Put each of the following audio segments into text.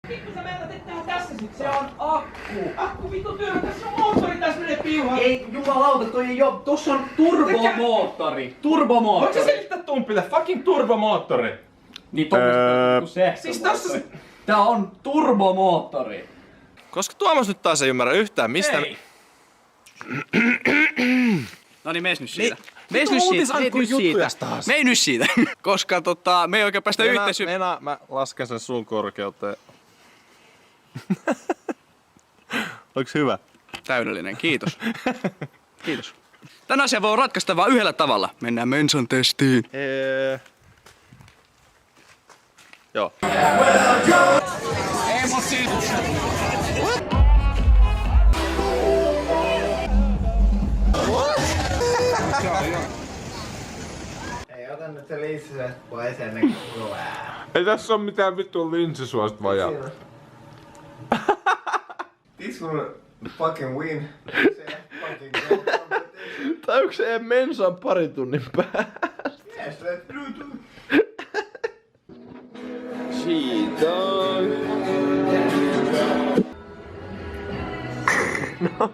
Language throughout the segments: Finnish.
Vittu sä meidät et tehdä tässä sit, se on akku. Akku vittu työ, tässä on moottori, tässä menee piuhaan. Ei jumalauta, toi ei oo, tossa on turbomoottori. Turbomoottori. Voitko sä selittää Tumpille? Fucking turbomoottori. Niin tommoset kuin se. Siis tossa se... Tää on turbomoottori. Koska Tuomas nyt taas ei ymmärrä yhtään mistä... Ei. Noniin, mees nyt siitä. Meis nyt siitä. Mei nyt siitä. Koska me ei oikein päästä yhteisymmärrykseen. Mena, mä lasken sen sun korkeuteen. Onks hyvä? Täydellinen, kiitos. Kiitos. Tän asian voi ratkaista vain yhdellä tavalla. Mennään Mensan testiin. Joo. Ei mut siis... Ei ota nyt se linssisuosta pois ennen kuin tulee. Ei tässä oo mitään vittu linssisuosta vajaa. This will fucking win. Se fucking go competition. Tai onks se Mensan pari tunnin päästä? Yes, let's do it. Siitä. No.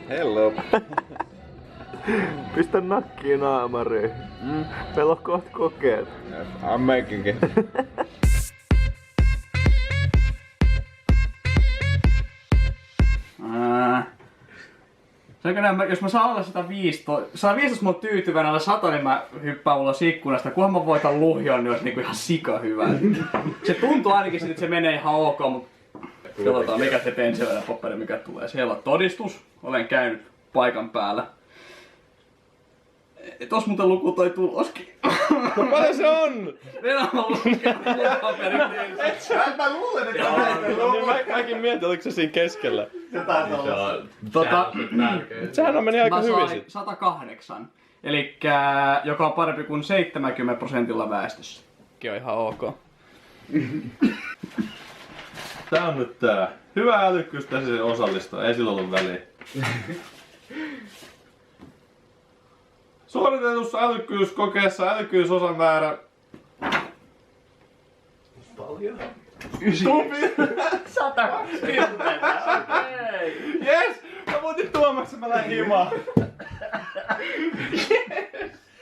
Hello. Pistä nakkiin naamariin. Meillä on kohta kokeet. I'm making it. Jos mä saan olla 115 mun tyytyväinen alla 100, niin mä hyppään ulos ikkunasta. Kunhan mä voitan luhjon, niin olisi niinku ihan sika hyvä. Se tuntuu ainakin siltä, että se menee ihan ok, mutta katsotaan mikä se ensimmäinen paperi mikä tulee. Siellä on todistus. Olen käynyt paikan päällä. Tos muuten luku toi tuloskin. No paljon se on? Venäjä lukee paperit. Mä luulen, että Mäkin mietin, oliko se siinä keskellä. Sehän on meni aika hyvin sain sit. 108. Elikkä joka on parempi kuin 70% väestössä. Sekin on ihan ok. Tää on nyt tää. Hyvä älykkyys tässä osallistuu, ei sillä ollut väliä. Suoritetussa älykkyyskokeessa älykkyysosan määrä... paljon. 120. Jes! Mä voitin Tuomaksen, mä lähdin himaan.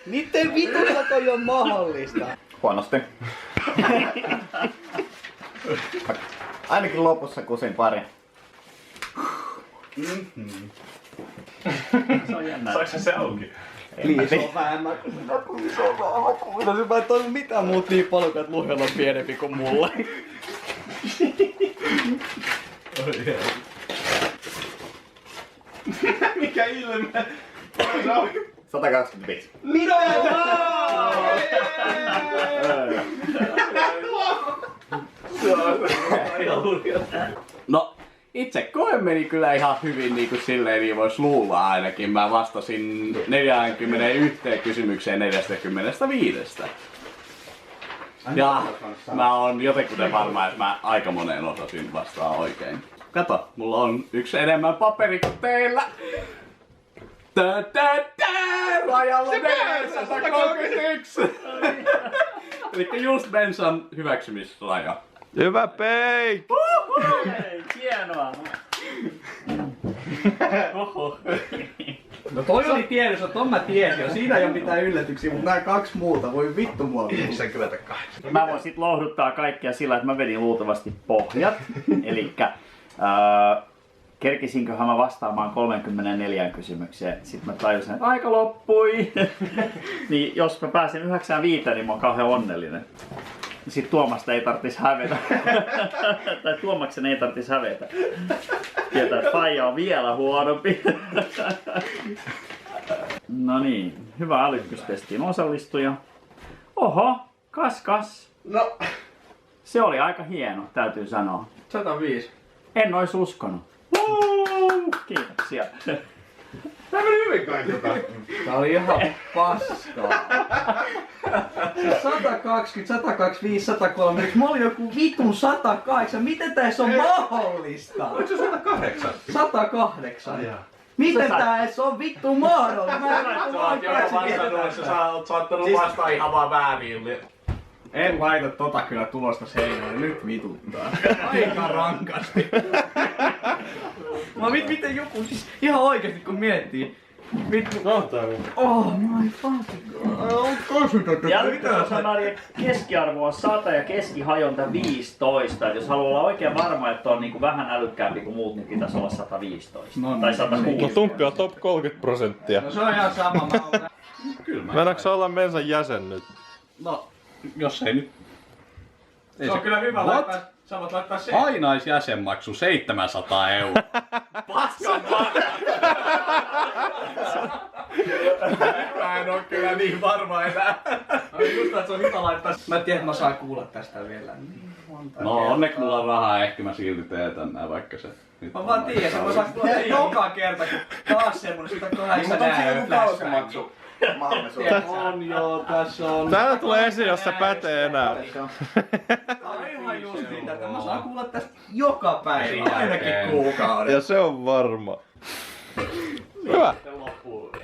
Miten vitulla toi on mahdollista? Huonosti. Ainakin lopussa kusin pari. Se on jännä. Saiko se auki? Se on vähemmän. Mä en toivu mitään muut niin paljon, että luhjalla on pienempi kuin mulla. Mikä ilme? 125. Mitä? No, itse koe meni kyllä ihan hyvin niin kuin silleen, niin vois luulla ainakin. Mä vastasin 41 kysymykseen 45. Ja mä oon jotenkin varma, että mä aika moneen osasin vastaa oikein. Kato, mulla on yksi enemmän paperi kuin teillä. Rajalla 131! Elikkä just bensan hyväksymisraja. Hyvä peik! Hienoa! No toi oli tiedossa, ton mä tiesin. Siinä ei oo mitään yllätyksiä, mutta nää kaksi muuta voi vittu mua. 58. Mä voin sit lohduttaa kaikkia sillä, että mä vedin luultavasti pohjat. Elikkä kerkisinköhän mä vastaamaan 34 kysymykseen. Sitten mä tajusin, että aika loppui. Niin jos mä pääsen 95, niin mä oon kauhean onnellinen. Sitten Tuomasta ei tarttis hävetä. Tai Tuomaksen ei tarttis hävetä. Tietää, että faija on vielä huonompi. No niin, hyvä älykkystestiin osallistuja. Oho, kas. No. Se oli aika hieno, täytyy sanoa. 105. En ois uskonut. Kiitoksia. Tää meni hyvin kaikilta. Tää oli ihan paskaa. 120, 125, 130. Mä olin joku vitun 108. Miten tää edes on mahdollista? Oliko se 108? 108. Miten tää edes on vittu mahdollista? Mä en Sä oot jopa vastannut, että sä oot saattanut vastaa ihan vaan väärin. En laita tota kyllä tulosta seinälle, nyt vituttaa. Aika rankasti. Miten joku, siis ihan oikeesti kun miettii. Oh my fucking god. Ja nyt on sanonut, että keskiarvo on 100 ja keskihajonta 15. Et jos haluaa olla oikein varma, että on niinku vähän älykkäämpi kuin muut, niin pitäisi olla 115. Tai 160. No Tumppi on top 30%. No se on ihan sama, mä oon... Kyllä mä... Meinaatko olla Mensan jäsen nyt? No, jos ei nyt... Se on kyllä hyvä laittaa. Sä voit laittaa se. Ainaisjäsenmaksu 700 €. Paskan Mä en oo kyllä niin varma enää. Just että se on hyvä laittaa. Mä en tiedä, että mä saan kuulla tästä vielä. No onneksi mulla on rahaa, ehkä mä silti teen tänään vaikka se. Mä vaan tiedän, että mä saan kuulla joka kerta, kun taas semmonen sitä kahdessa nää kausimaksu. On joo, tässä on. Täällä tulee esiin, jos se pätee enää. Aivan just niitä, että mä saan kuulla tästä joka päivä, ainakin kuukauden. Ja se on varma. Hyvä.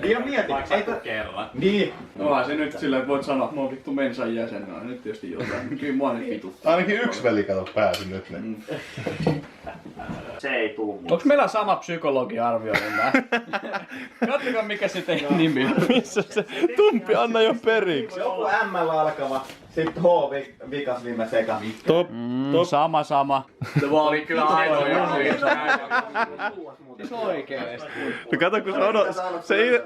Ja mieti, eikö... Kerran. Niin. Onhan se nyt silleen, että voit sanoa, että mä oon vittu Mensan jäsen. No, nyt tietysti jotain. Kyllä mua nyt vituttaa. Ainakin yksi veli kato pääsi nyt. Niin. Se ei tuu. Onks meillä sama psykologi arvioinut nää? Katsokaa mikä se teidän nimi on. Missä se Tumppi, anna jo periksi. Joku ML alkava, sit H vikas viime seka. Top. Sama. Se vaan oli kyllä ainoa joku. Siis oikeesti. No kato kun se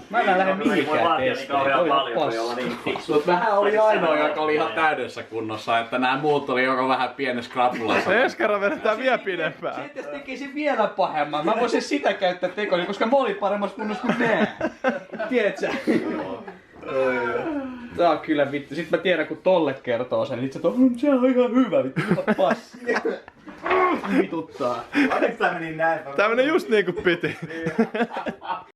Mä en lähde Ei voi mihinkään vaatia niin testiin. kauhean paljon, kun olla niin fiksu. Mut vähän oli ainoa, joka oli ihan täydessä kunnossa, että nämä muut oli joko vähän pienessä krapulassa. Eskara vedetään vielä pidempään. Se jos tekisi vielä pahemman, mä voisin sitä käyttää tekoja, koska mä olin paremmassa kunnossa kuin nää. Tiedätkö? Tää on kyllä vittu. Sitten mä tiedän kun tolle kertoo sen, niin sit se on ihan hyvä vittu, hyvä passi. Vituttaa. Onneksi tää meni näin. Tää meni just niinku piti.